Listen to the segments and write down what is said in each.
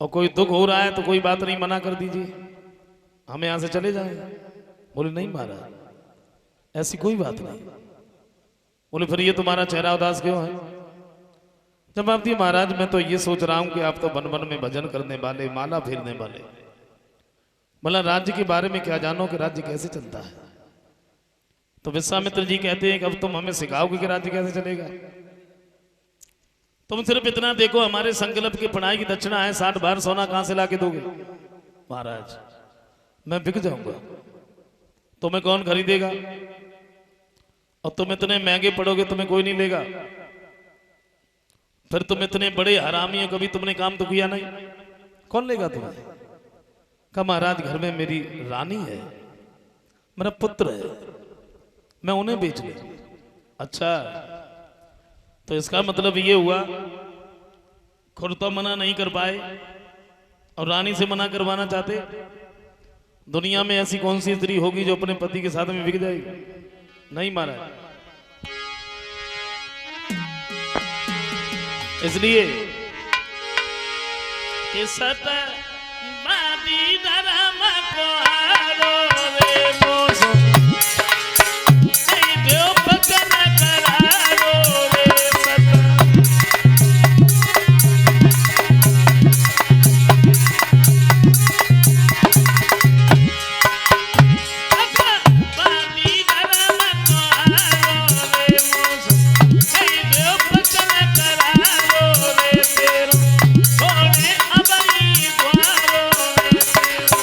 और कोई दुख हो रहा है तो कोई बात नहीं, मना कर दीजिए, हमें यहां से चले जाए। बोले नहीं महाराज ऐसी कोई बात नहीं। बोले फिर ये तुम्हारा चेहरा उदास क्यों है? जवाब दिए महाराज मैं तो ये सोच रहा हूं कि आप तो वन वन में भजन करने वाले, माला फेरने वाले, मतलब राज्य के बारे में क्या जानो कि राज्य कैसे चलता है। तो विश्वामित्र जी कहते हैं कि अब तुम हमें सिखाओगे कि राज्य कैसे चलेगा। तुम सिर्फ इतना देखो, हमारे संकल्प की पढ़ाई की दक्षिणा है 60 बार सोना, कहां से लाके दोगे? महाराज मैं बिक जाऊंगा, तुम्हें कौन खरीदेगा? और तुम इतने महंगे पड़ोगे, तुम्हें कोई नहीं लेगा। फिर तुम इतने बड़े हरामी हो, कभी तुमने काम तो किया नहीं, कौन लेगा तुम्हें? कहा महाराज घर में मेरी रानी है, मेरा पुत्र है, मैं उन्हें बेच लूं। अच्छा तो इसका मतलब ये हुआ खुद तो मना नहीं कर पाए और रानी से मना करवाना चाहते। दुनिया में ऐसी कौन सी स्त्री होगी जो अपने पति के साथ में बिक जाएगी? नहीं महाराज। इसलिए कि सत बादी धर्म को हारो रे मोसो, देव भजन करारो रे सत। बादी धर्म को हारो रे मोसो, देव भजन करारो रे तेरो, थोड़े अबई द्वारो रे तेरो।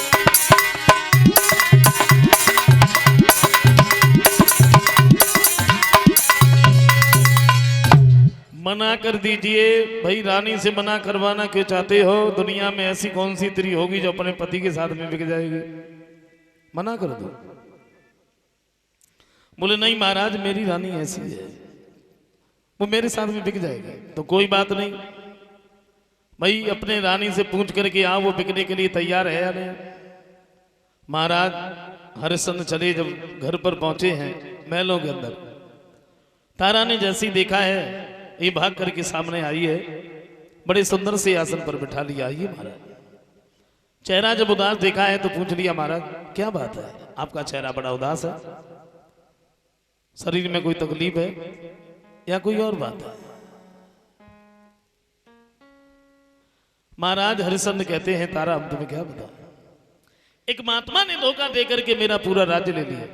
मना कर दीजिए भाई, रानी से मना करवाना क्यों चाहते हो? दुनिया में ऐसी कौन सी स्त्री होगी जो अपने पति के साथ में बिक जाएगी? मना कर दो। बोले नहीं महाराज मेरी रानी ऐसी है, वो मेरे साथ में बिक जाएगी। तो कोई बात नहीं भाई, अपने रानी से पूछ करके आओ वो बिकने के लिए तैयार है या नहीं। महाराज हरिश्चंद्र चले जब घर पर पहुंचे हैं महलों के अंदर, तारा ने जैसे ही देखा है ये भाग करके सामने आई है, बड़े सुंदर से आसन पर बिठा लिया। आइए महाराज। चेहरा जब उदास देखा है तो पूछ लिया महाराज क्या बात है, आपका चेहरा बड़ा उदास है, शरीर में कोई तकलीफ है या कोई और बात है? महाराज हरिश्चंद्र कहते हैं तारा हम तुम्हें क्या बताओ, एक महात्मा ने धोखा देकर के मेरा पूरा राज्य ले लिया।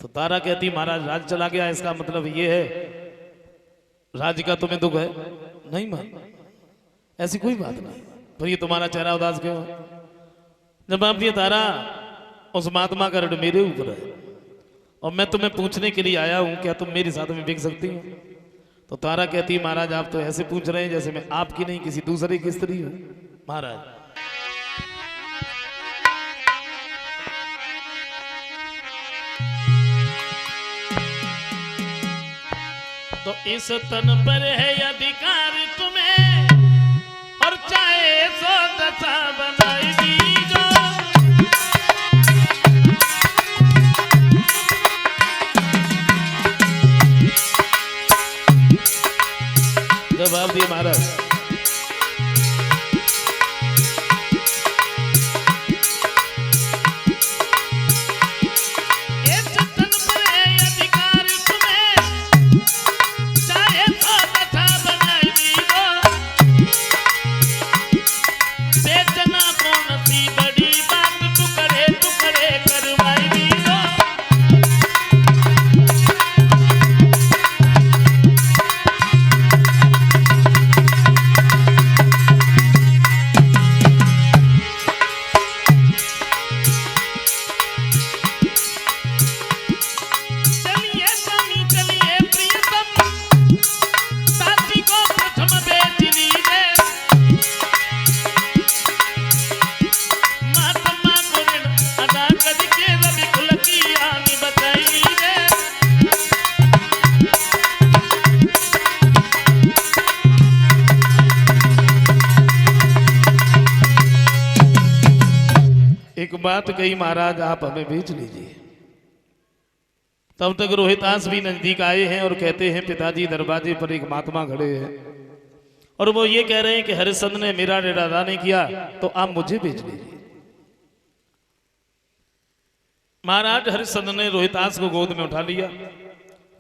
तो तारा कहती महाराज राज्य चला गया, इसका मतलब ये है राज्य का तुम्हें दुख है? नहीं मान, ऐसी कोई बात नहीं। पर ये तुम्हारा चेहरा उदास क्यों है? जवाब दिया तारा उस महात्मा का ऋण मेरे ऊपर है और मैं तुम्हें पूछने के लिए आया हूं क्या तुम मेरे साथ में बिक सकती हो? तो तारा कहती महाराज आप तो ऐसे पूछ रहे हैं जैसे मैं आपकी नहीं किसी दूसरे की स्त्री हूं। महाराज तो इस तन पर है अधिकार तुम्हें और चाहे सो दशा बनाई दीजो। जवाब दिए महाराज बात कही महाराज आप हमें बेच लीजिए। तब तक रोहितास भी नजदीक आए हैं और कहते हैं पिताजी दरवाजे पर एक महात्मा खड़े हैं और वो ये कह रहे हैं कि हरिश्चंद्र ने मेरा डेरा अदा नहीं किया तो आप मुझे भेज लीजिए। महाराज हरिश्चंद्र ने रोहितास को गोद में उठा लिया।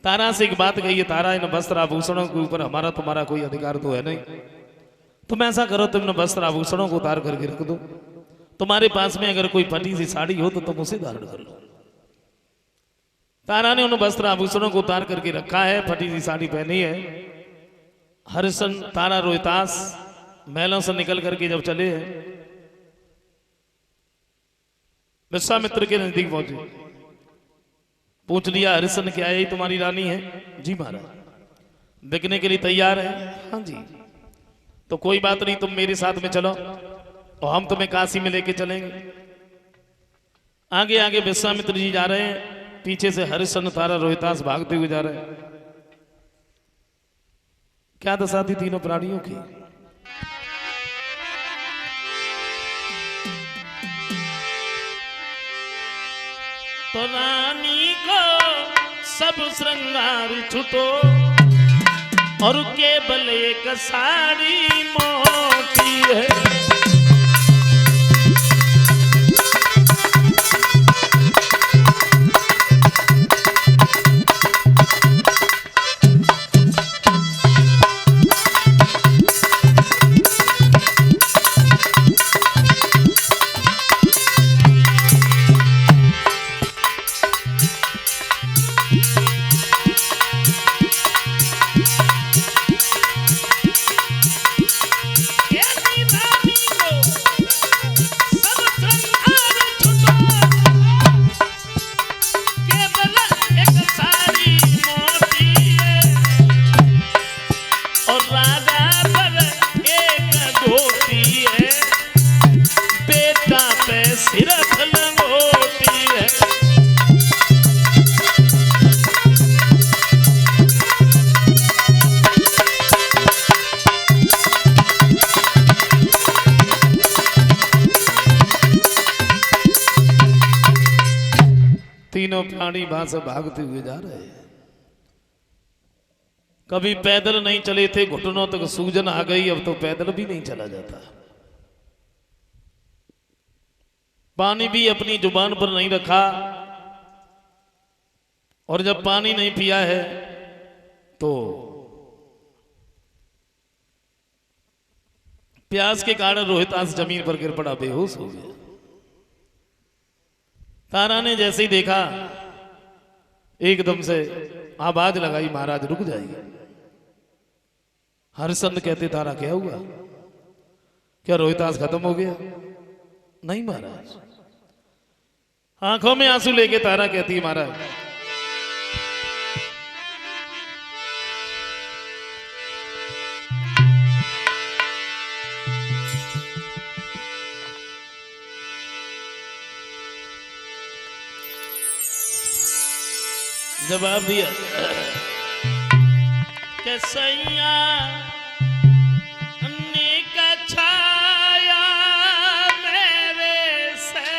तारा से एक बात कही है, तारा इन वस्त्र आभूषणों के ऊपर हमारा तुम्हारा कोई अधिकार तो है नहीं, तुम ऐसा करो तुम इन वस्त्र आभूषणों को उतार करके रख दो, तुम्हारे पास में अगर कोई फटी सी साड़ी हो तो तुम उसे धारण कर लो। तारा ने उन वस्त्र आभूषणों को उतार करके रखा है, फटी सी साड़ी पहनी है। हरिश्चंद्र तारा रोहितास महलों से निकल करके जब चले विश्वामित्र के नजदीक पहुंचे, पूछ लिया हरिश्चंद्र क्या यही तुम्हारी रानी है? जी महाराज। बिकने के लिए तैयार है? हाँ जी। तो कोई बात नहीं, तुम मेरे साथ में चलो और हम तुम्हें काशी में लेके चलेंगे। आगे आगे विश्वामित्र जी जा रहे हैं, पीछे से हरिश्चंद्र तारा रोहितास भागते हुए जा रहे हैं। क्या दशा थी तीनों प्राणियों की। तो रानी को सब श्रृंगार छुटो और केवल एक साड़ी मोटी है। तीनों प्राणी वहां से भागते हुए जा रहे हैं। कभी पैदल नहीं चले थे, घुटनों तक सूजन आ गई, अब तो पैदल भी नहीं चला जाता। पानी भी अपनी जुबान पर नहीं रखा, और जब पानी नहीं पिया है तो प्यास के कारण रोहितास जमीन पर गिर पड़ा, बेहोश हो गया। तारा ने जैसे ही देखा एकदम से आवाज लगाई, महाराज रुक जाइए। हरिश्चंद्र कहते तारा क्या हुआ, क्या रोहितास खत्म हो गया? नहीं महाराज। आंखों में आंसू लेके तारा कहती है महाराज जवाब दिया कि सैया ने कछाया मेरे से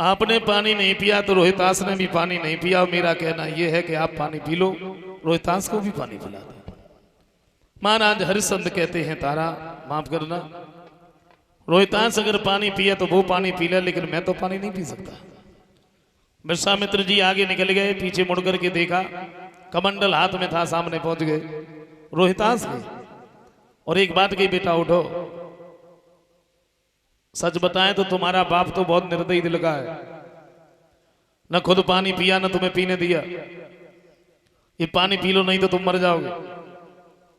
आपने पानी नहीं पिया तो रोहितास ने भी पानी नहीं पिया। मेरा कहना यह है कि आप पानी पी लो, रोहितास को भी पानी पिला दो। महाराज हरिश्चंद्र कहते हैं तारा माफ करना, रोहितास अगर पानी पिए तो वो पानी पी ले, लेकिन मैं तो पानी नहीं पी सकता। विश्वामित्र जी आगे निकल गए, पीछे मुड़ करके देखा, कमंडल हाथ में था, सामने पहुंच गए रोहितास के, और एक बात कही, बेटा उठो, सच बताएं तो तुम्हारा बाप तो बहुत निर्दयी दिल का है, न खुद पानी पिया न तुम्हें पीने दिया। ये पानी पी लो नहीं तो तुम मर जाओगे,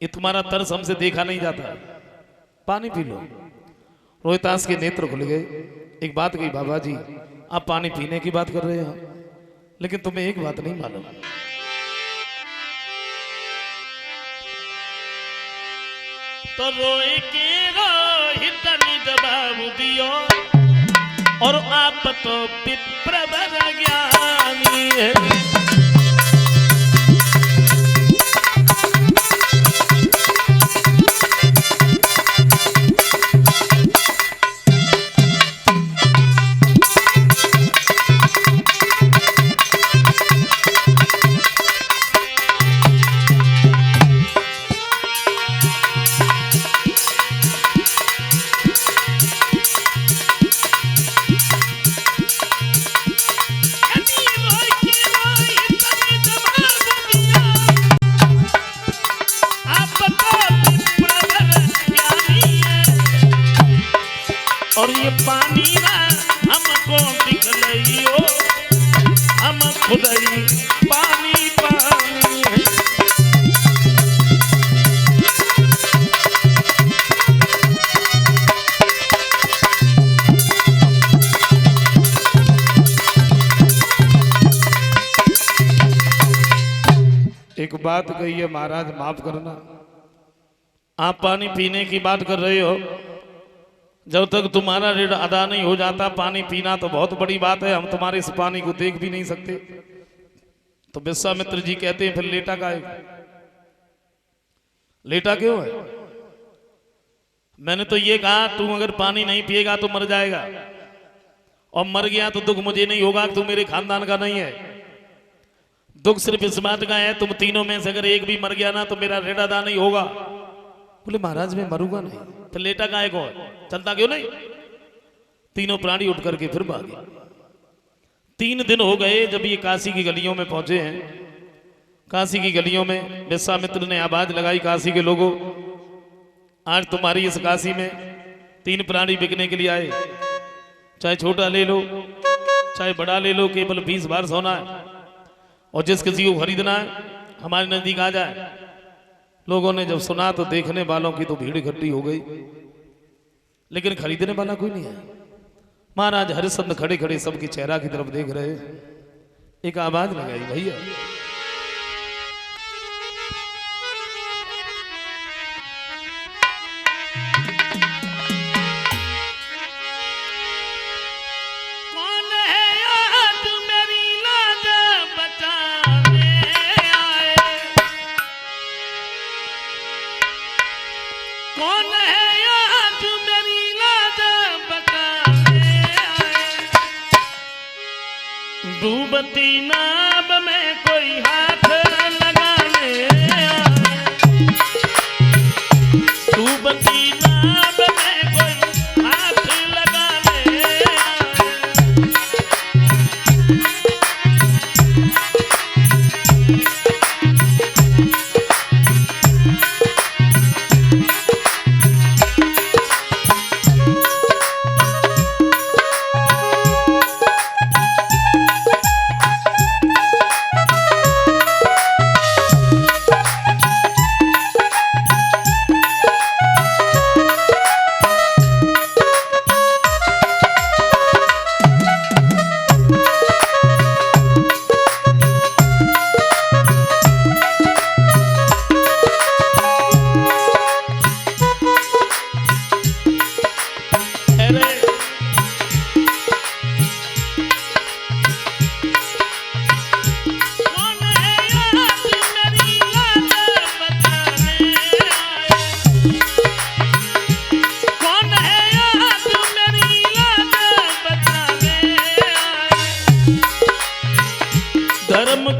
ये तुम्हारा तरस हमसे देखा नहीं जाता, पानी पी लो। रोहितास के नेत्र खुल गए। एक बात कही, बाबा जी आप पानी पीने की बात कर रहे हो, लेकिन तुम्हें एक बात नहीं मालूम, तो रोए के रोहित ने जवाब दियो, और आप तो विप्रवर ज्ञानी है। और ये पानी ना हमको दिखलाइयो, हम खुद ही पानी पानी है। एक बात कही है महाराज माफ करना, आप पानी पीने की बात कर रहे हो, जब तक तुम्हारा ऋण अदा नहीं हो जाता पानी पीना तो बहुत बड़ी बात है, हम तुम्हारे इस पानी को देख भी नहीं सकते। तो विश्वामित्र जी कहते हैं फिर लेटा काहे, लेटा क्यों है? मैंने तो ये कहा तू अगर पानी नहीं पिएगा तो मर जाएगा, और मर गया तो दुख मुझे नहीं होगा, तू मेरे खानदान का नहीं है। दुख सिर्फ इस बात का है तुम तीनों में से अगर एक भी मर गया ना तो मेरा ऋण अदा नहीं होगा। बोले महाराज मैं मरूंगा नहीं, तो लेटा काहे को, चलता क्यों नहीं? तीनों प्राणी उठ करके फिर भागे। 3 दिन हो गए जब ये काशी की गलियों में पहुंचे हैं। काशी की गलियों में विश्वामित्र ने आवाज लगाई, काशी के लोगों आज तुम्हारी इस काशी में 3 प्राणी बिकने के लिए आए, चाहे छोटा ले लो चाहे बड़ा ले लो, केवल 20 बार सोना है, और जिस किसी को खरीदना है हमारे नजदीक आ जाए। लोगों ने जब सुना तो देखने वालों की तो भीड़ इकट्ठी हो गई, लेकिन खरीदने वाला कोई नहीं है। महाराज हरिश्चंद्र खड़े खड़े सबकी चेहरा की तरफ देख रहे, एक आवाज लगाई, भैया कौन है आज मेरी लाज बचाने आए, कौन है आज मेरी लाज बचाने आए, डूबती नाव में कोई हाथ लगाने आए, डूबती नाव में कोई हाथ लगाने आए।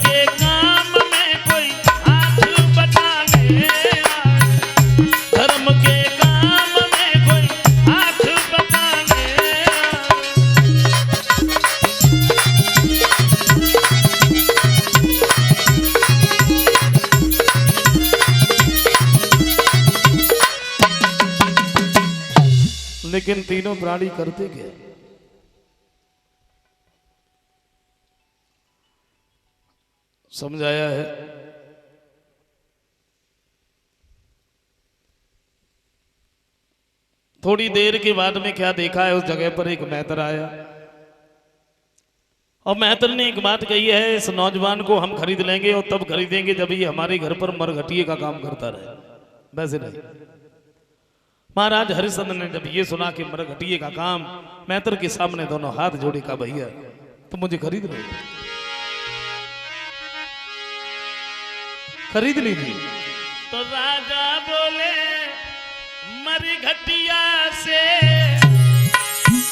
के काम में कोई हाथ बटाने आए, धर्म के काम में कोई हाथ बटाने आए। लेकिन तीनों प्राणी करते क्या? समझाया है। थोड़ी देर के बाद में क्या देखा है, उस जगह पर एक मैतर आया और मैतर ने एक बात कही है, इस नौजवान को हम खरीद लेंगे और तब खरीदेंगे जब ये हमारे घर पर मरघटिए का काम करता रहे, वैसे नहीं। महाराज हरिश्चंद्र ने जब ये सुना कि मरघटिए का काम, मैतर के सामने दोनों हाथ जोड़े का भैया तो मुझे खरीद लो, खरीद लीजिए। तो राजा बोले मरघटिया से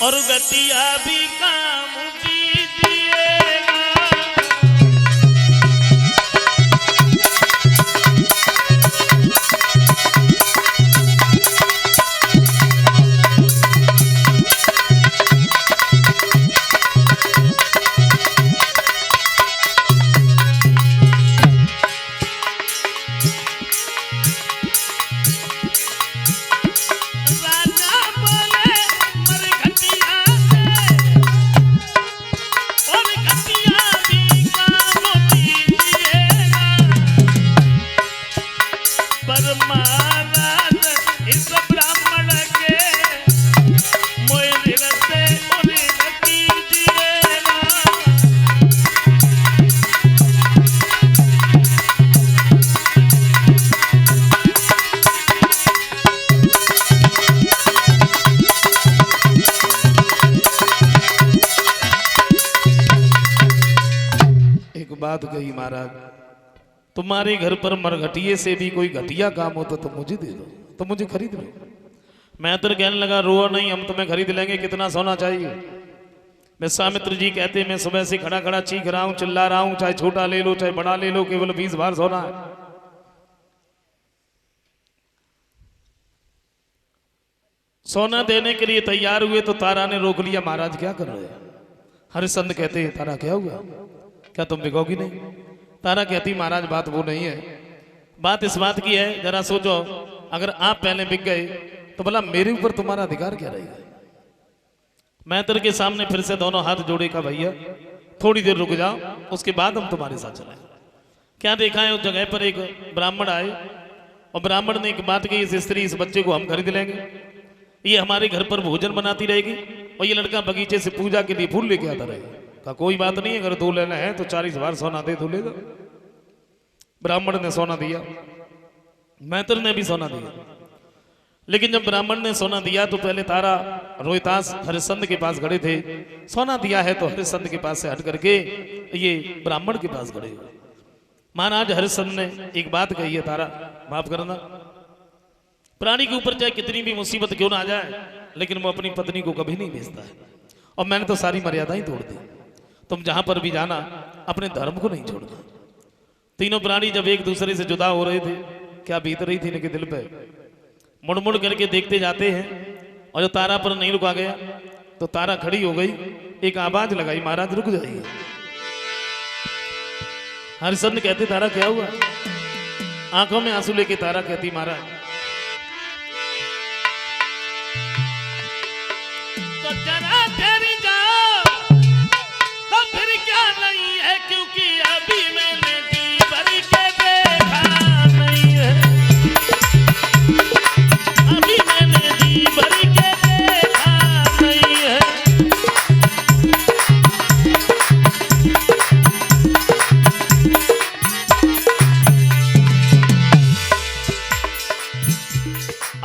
और गटिया भी काम दीजिएगा। राजा बोले मरघटिया से और गटिया भी काम दीजिएगा। पर महाराज इस ब्राह्मण के मोह से उन्हें कीजिएगा। एक बात कही महाराज, तुम्हारे घर पर मरघटिए से भी कोई घटिया काम हो तो मुझे दे दो, तो मुझे खरीद लो। मैत्र कहने लगा रो नहीं, हम तुम्हें खरीद लेंगे, कितना सोना चाहिए? विश्वामित्र जी कहते मैं सुबह से खड़ा खड़ा चीख रहा हूं, चिल्ला रहा हूं, चाहे छोटा ले लो चाहे बड़ा ले लो, केवल 20 बार सोना है। सोना देने के लिए तैयार हुए तो तारा ने रोक लिया, महाराज क्या कर रहे हैं? हरिश्चंद्र कहते हैं तारा क्या हुआ, क्या तुम बिकोगी नहीं? तारा कहती महाराज बात वो नहीं है, बात इस बात की है, जरा सोचो अगर आप पहले बिक गए तो भला मेरे ऊपर तुम्हारा अधिकार क्या रहेगा? मैत्र के सामने फिर से दोनों हाथ जोड़े का भैया थोड़ी देर रुक जाओ, उसके बाद हम तुम्हारे साथ चलें। क्या देखा है, उस जगह पर एक ब्राह्मण आए और ब्राह्मण ने एक बात कही, इस स्त्री इस बच्चे को हम खरीद लेंगे, ये हमारे घर पर भोजन बनाती रहेगी और ये लड़का बगीचे से पूजा के लिए फूल लेके आता रहेगा। कहा कोई बात नहीं, अगर 2 लेना है तो 40 बार सोना दे तो ले दो। ब्राह्मण ने सोना दिया, मैत्र ने भी सोना दिया। लेकिन जब ब्राह्मण ने सोना दिया तो पहले तारा रोहितास हरिश्चंद्र के पास खड़े थे, सोना दिया है तो हरिश्चंद्र के पास से हट करके ये ब्राह्मण के पास खड़े हुए। महाराज हरिश्चंद्र ने एक बात कही है, तारा माफ करना, प्राणी के ऊपर चाहे कितनी भी मुसीबत क्यों ना आ जाए लेकिन वो अपनी पत्नी को कभी नहीं भेजता है, और मैंने तो सारी मर्यादा ही तोड़ दी। तुम जहां पर भी जाना अपने धर्म को नहीं छोड़ना। तीनों प्राणी जब एक दूसरे से जुदा हो रहे थे, क्या बीत रही थी इनके दिल पे, मुड़ मुड़ करके देखते जाते हैं, और जो तारा पर नहीं रुका गया तो तारा खड़ी हो गई, एक आवाज लगाई, महाराज रुक जाइए। हरिश्चंद्र कहते तारा क्या हुआ? आंखों में आंसू लेके तारा कहती महाराज तो जरा ठहरी जाओ, तो फिर क्या नहीं है, क्योंकि अभी मैंने जी भर के देखा नहीं है, अभी मैंने जी भर के देखा नहीं है।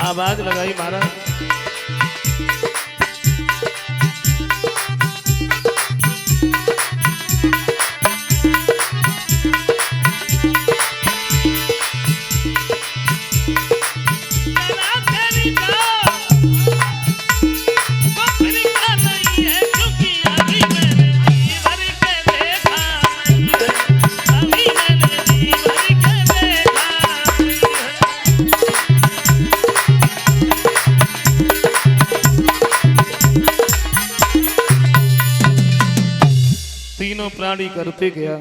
आवाज लगाई महाराज, गाड़ी करते गया।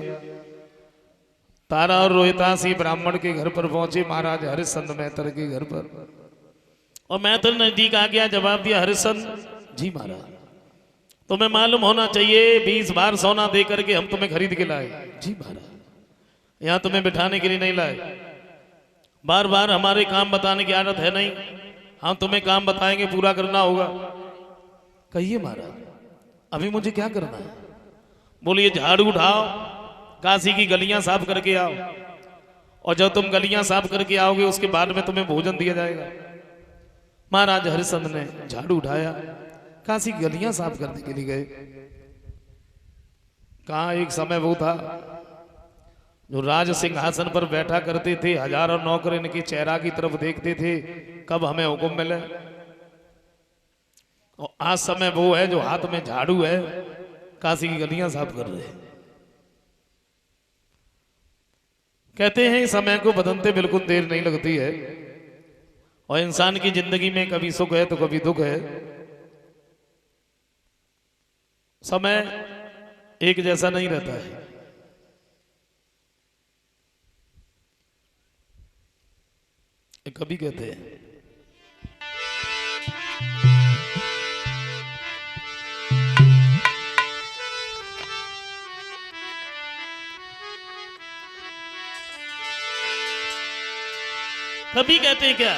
तारा और रोहितासी ब्राह्मण के घर पर पहुंचे, महाराज हरिश्चंद्र मेहतर के घर पर। और मेहतर नजदीक आ गया, जवाब दिया, हरिश्चंद्र जी महाराज, तुम्हें मालूम होना चाहिए 20 बार सोना दे करके हम तुम्हें खरीद के लाए। जी महाराज, यहाँ तुम्हें बिठाने के लिए नहीं लाए, बार बार हमारे काम बताने की आदत है नहीं, हम तुम्हें काम बताएंगे, पूरा करना होगा। कहिए महाराज, अभी मुझे क्या करना है? बोलिए, झाड़ू उठाओ, काशी की गलियां साफ करके आओ, और जब तुम गलियां साफ करके आओगे उसके बाद में तुम्हें भोजन दिया जाएगा। महाराज हरिश्चंद्र ने झाड़ू उठाया, काशी की गलियां साफ करने के लिए गए। कहा एक समय वो था जो राज सिंहासन पर बैठा करते थे, हजारों नौकर इनके चेहरा की तरफ देखते थे, कब हमें हुक्म मिले। और आज समय वो है जो हाथ में झाड़ू है, काशी की गलियां साफ कर रहे हैं। कहते हैं समय को बदलते बिल्कुल देर नहीं लगती है, और इंसान की जिंदगी में कभी सुख है तो कभी दुख है। समय एक जैसा नहीं रहता है। कभी कहते हैं कभी कहते क्या,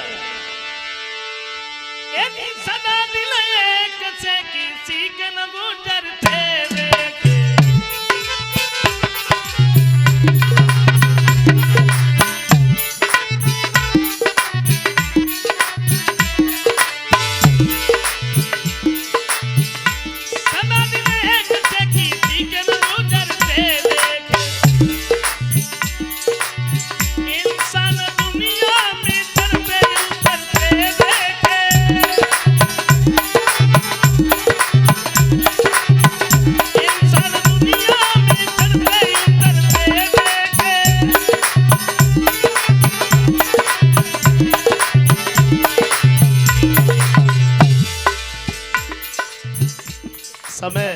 यदि सदा दिल एक से किसी के न गुजरते देखे, सदा दिल एक से किसी के न गुजरते देखे, इंसान दुनिया में तरफे उतरते देखे, इंसान दुनिया में तरफे उतरते देखे। समय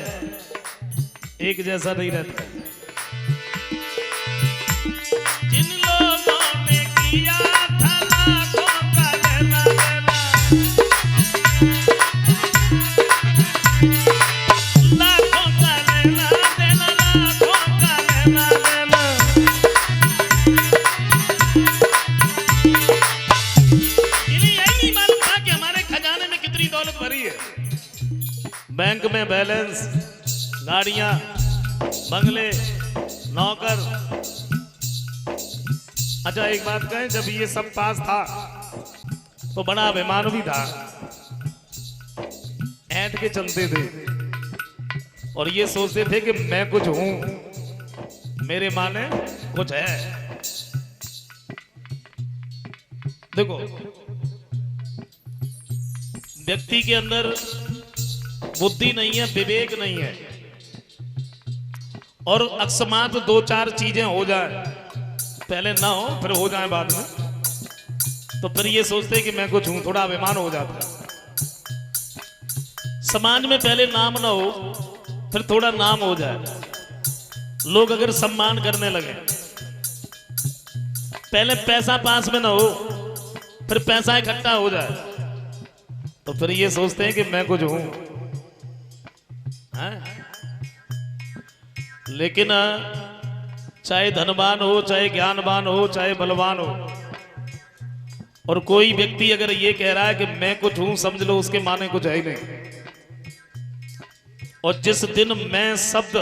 एक जैसा नहीं रहता। जिन लोगों ने किया था लाखों का लेना देना, लाखों का लेना देना, लाखों का लेना देना, इन्हें यही नहीं मालूम था कि हमारे खजाने में कितनी दौलत भरी है। बैंक में बैलेंस, गाड़ियां, बंगले, नौकर। अच्छा एक बात कहें, जब ये सब पास था तो बड़ा अभिमान भी था, ऐंठ के चलते थे और ये सोचते थे कि मैं कुछ हूं, मेरे माने कुछ है। देखो, व्यक्ति के अंदर बुद्धि नहीं है, विवेक नहीं है, और अकस्मात दो चार चीजें हो जाए, पहले ना हो फिर हो जाए बाद में, तो फिर ये सोचते कि मैं कुछ हूं, थोड़ा अभिमान हो जाता है। समाज में पहले नाम ना हो, फिर थोड़ा नाम हो जाए, लोग अगर सम्मान करने लगे, पहले पैसा पास में ना हो, फिर पैसा इकट्ठा हो जाए, तो फिर ये सोचते हैं कि मैं कुछ हूं। लेकिन चाहे धनवान हो, चाहे ज्ञानवान हो, चाहे बलवान हो, और कोई व्यक्ति अगर ये कह रहा है कि मैं कुछ हूं, समझ लो उसके माने कुछ है ही नहीं। और जिस दिन मैं शब्द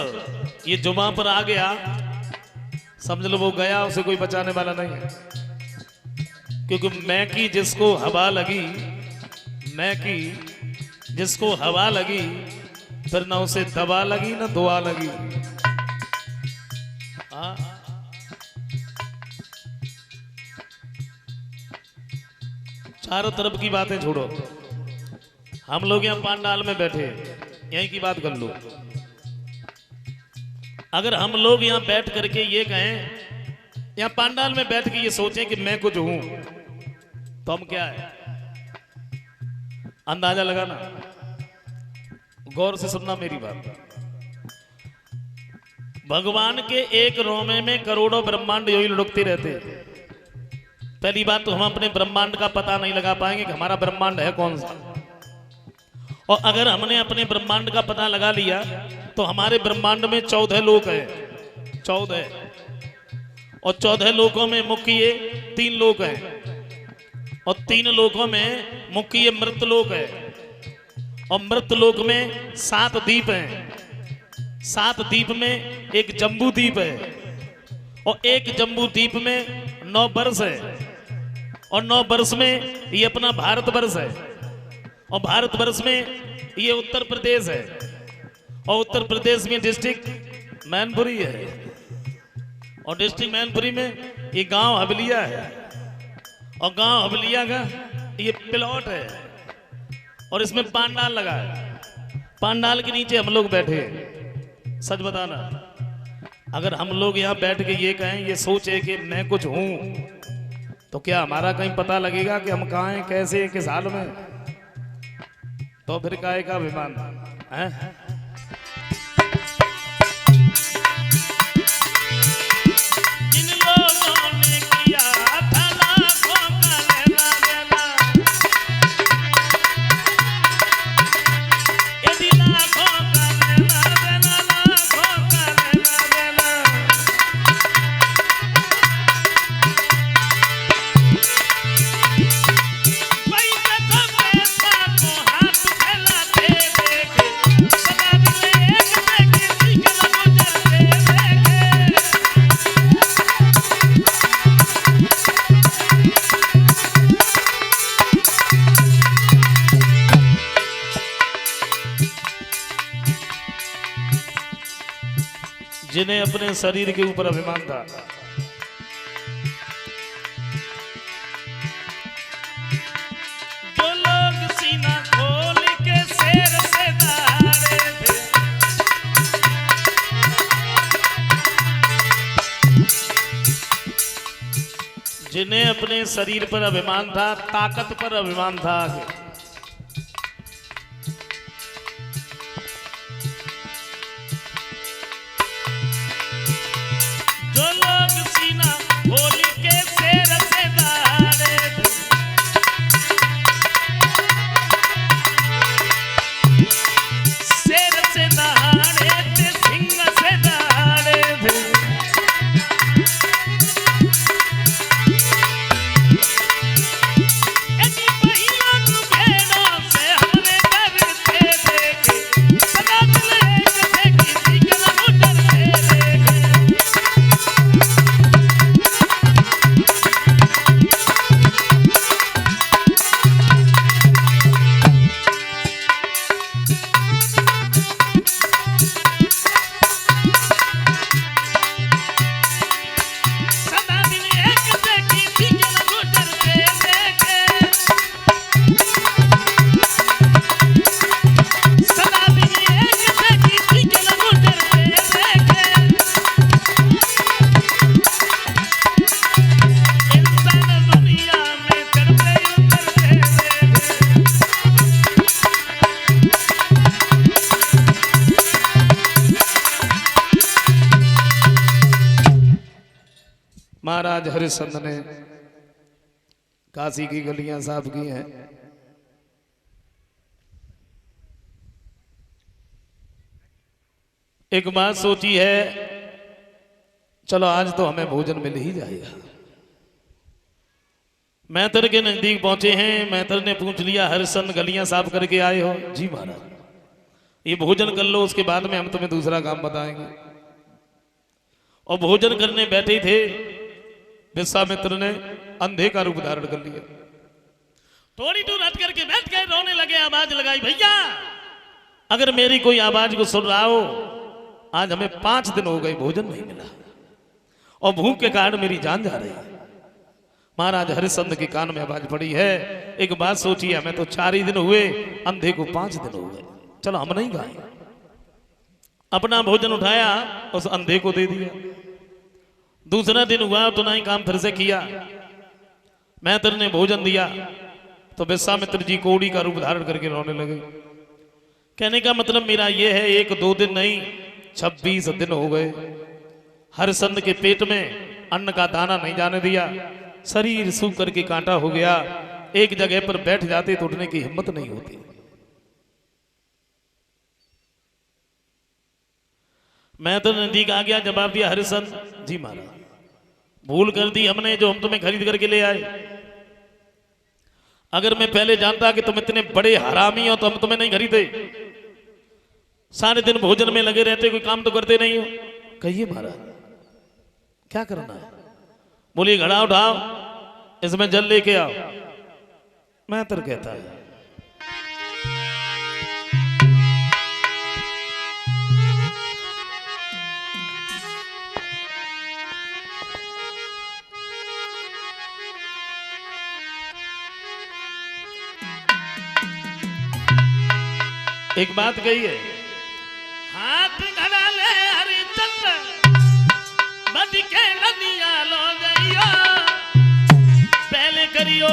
ये जुबां पर आ गया, समझ लो वो गया, उसे कोई बचाने वाला नहीं है। क्योंकि मैं की जिसको हवा लगी, मैं की जिसको हवा लगी, फिर ना उसे दवा लगी ना दुआ लगी। चारों तरफ की बातें छोड़ो, हम लोग यहाँ पांडाल में बैठे, यहीं की बात कर लो। अगर हम लोग यहाँ बैठ करके ये कहें, यहाँ पांडाल में बैठ के ये सोचें कि मैं कुछ हूं, तो हम क्या है? अंदाजा लगाना, गौर से सुनना मेरी बात। भगवान के एक रोमे में करोड़ों ब्रह्मांड यही लुढ़कते रहते हैं। पहली बात तो हम अपने ब्रह्मांड का पता नहीं लगा पाएंगे कि हमारा ब्रह्मांड है कौन सा। और अगर हमने अपने ब्रह्मांड का पता लगा लिया तो हमारे ब्रह्मांड में 14 लोक है, 14। और 14 लोकों में मुख्य 3 लोक हैं, और 3 लोकों में मुख्य मृत लोक है। और मृत लोक में 7 द्वीप हैं। 7 द्वीप में एक जम्बू द्वीप है, और एक जम्बू द्वीप में 9 वर्ष है, और 9 वर्ष में ये अपना भारतवर्ष है, और भारतवर्ष में ये उत्तर प्रदेश है, और उत्तर प्रदेश में डिस्ट्रिक्ट मैनपुरी है, और डिस्ट्रिक्ट मैनपुरी में ये गांव हबलिया है, और गांव हबलिया का ये प्लॉट है, और इसमें पांडाल लगा है। पांडाल के नीचे हम लोग बैठे हैं। सच बताना, अगर हम लोग यहाँ बैठ के ये कहें, ये सोचे कि मैं कुछ हूं, तो क्या हमारा कहीं पता लगेगा कि हम कहाँ हैं, कैसे, किस हाल में? तो फिर काहे का अभिमान है? जिन लोगों ने किया था लाखों का लेना देना, यदि लाखों का लेना देना, लाखों का लेना देना, पैसा तो पैसा को हाथ फैलाते देखे, सदा दिल एक देखे, सीखना गुजरते देखे। जिन्हें अपने शरीर के ऊपर अभिमान था, जो लोग सीना खोल के शेर से दहाड़े थे, जिन्हें अपने शरीर पर अभिमान था, ताकत पर अभिमान था, जो लोग सीना खोल के शेर से दहाड़े थे, शेर से दहाड़े थे, सिंह से दहाड़े थे, यदि पहियों भेड़ों से हमने डरते देखे, सदा दिल एक थे, किसी के न डरते देखे। सदा दिन एक से किसी के न गुजरते देखे, सदा दिन एक से किसी के न गुजरते देखे। इंसान दुनिया में चढ़ते उतरते देखे, महाराज हरिश्चंद्र ने काशी की गलियां साफ की हैं। एक बात सोची है, चलो आज तो हमें भोजन मिल ही जाएगा। मैतर के नजदीक पहुंचे हैं। मैतर ने पूछ लिया, हरिश्चंद्र गलियां साफ करके आए हो? जी महाराज। ये भोजन कर लो, उसके बाद में हम तुम्हें दूसरा काम बताएंगे। और भोजन करने बैठे थे, विश्वामित्र ने अंधे का रूप धारण कर लिया। थोड़ी दूर हट करके बैठ गए, रोने लगे, आवाज लगाई, भैया अगर मेरी कोई आवाज को सुन रहा हो, आज हमें 5 दिन हो गए भोजन नहीं मिला, और भूख के कारण मेरी जान जा रही है। महाराज हरिश्चंद्र के कान में आवाज पड़ी है, एक बात सोचिए, हमें तो 4 ही दिन हुए, अंधे को 5 दिन हो गए, चलो हम नहीं खाएं। अपना भोजन उठाया, उस अंधे को दे दिया। दूसरा दिन हुआ तो नहीं काम फिर से किया। मैत्र ने भोजन दिया तो विश्वामित्र जी कौड़ी का रूप धारण करके रोने लगे। कहने का मतलब मेरा यह है, 1-2 दिन नहीं, 26 दिन हो गए, हरिश्चंद्र के पेट में अन्न का दाना नहीं जाने दिया, शरीर सूख करके कांटा हो गया, एक जगह पर बैठ जाते तो उठने की हिम्मत नहीं होती। मैं तो नजदीक आ गया, जवाब दिया हरिश्चंद्र जी महाराज भूल कर दी हमने जो हम तुम्हें खरीद करके ले आए। अगर मैं पहले जानता कि तुम इतने बड़े हरामी हो तो हम तुम्हें नहीं खरीदे। सारे दिन भोजन में लगे रहते, कोई काम तो करते नहीं हो। कहिए महाराज क्या करना है? बोलिए घड़ा उठाओ, इसमें जल लेके आओ। मैं तो कहता है एक बात कही है, हाथ घड़ा ले हरिश्चंद्र बद के नदिया लो गइयो, पहले करियो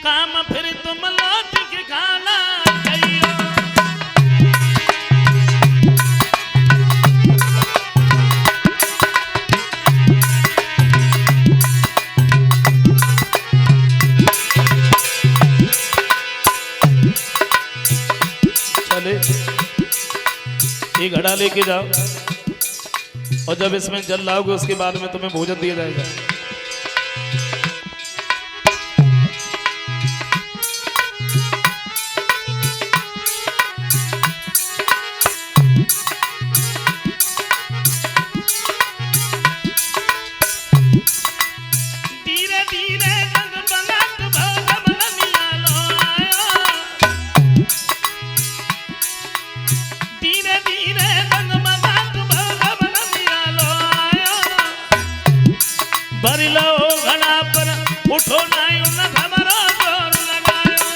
काम फिर तुम लौट के खाना खाइयो। चले ये घड़ा लेके जाओ और जब इसमें जल लाओगे उसके बाद में तुम्हें भोजन दिया जाएगा। धीरे धीरे रंग बनात भोग बननिया लो आयो, धीरे धीरे रंग बनात भोग बननिया लो आयो। भरी लो घड़ा पर उठो नाई न खबरो जोर लगायो।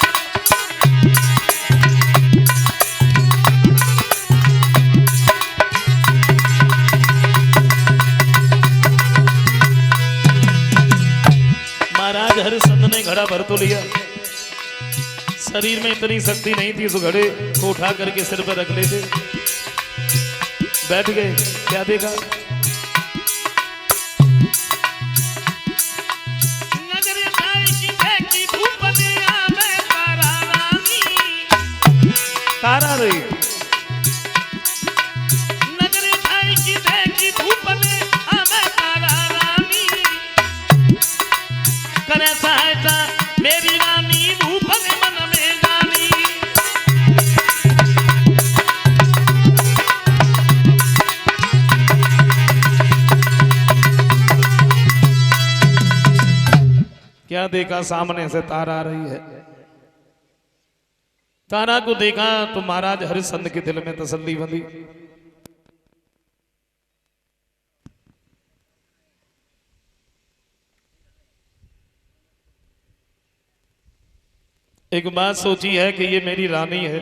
महाराज हरिश्चंद्र ने घड़ा भर तो लिया, शरीर में इतनी शक्ति नहीं थी, उस घड़े को उठा करके सिर पर रख लेते, बैठ गए। क्या देखा? नजर खाई की देखी धूप ने आवे तारा रानी, तारा रही है। नजर खाई की देखी धूप ने आवे तारा रानी, करे सहायता मेरी रानी भूप ने मन में जानी। क्या देखा? सामने से तारा आ रही है। तारा को देखा तो महाराज हरिश्चंद्र के दिल में तसल्ली बंधी। एक बात सोची है कि ये मेरी रानी है,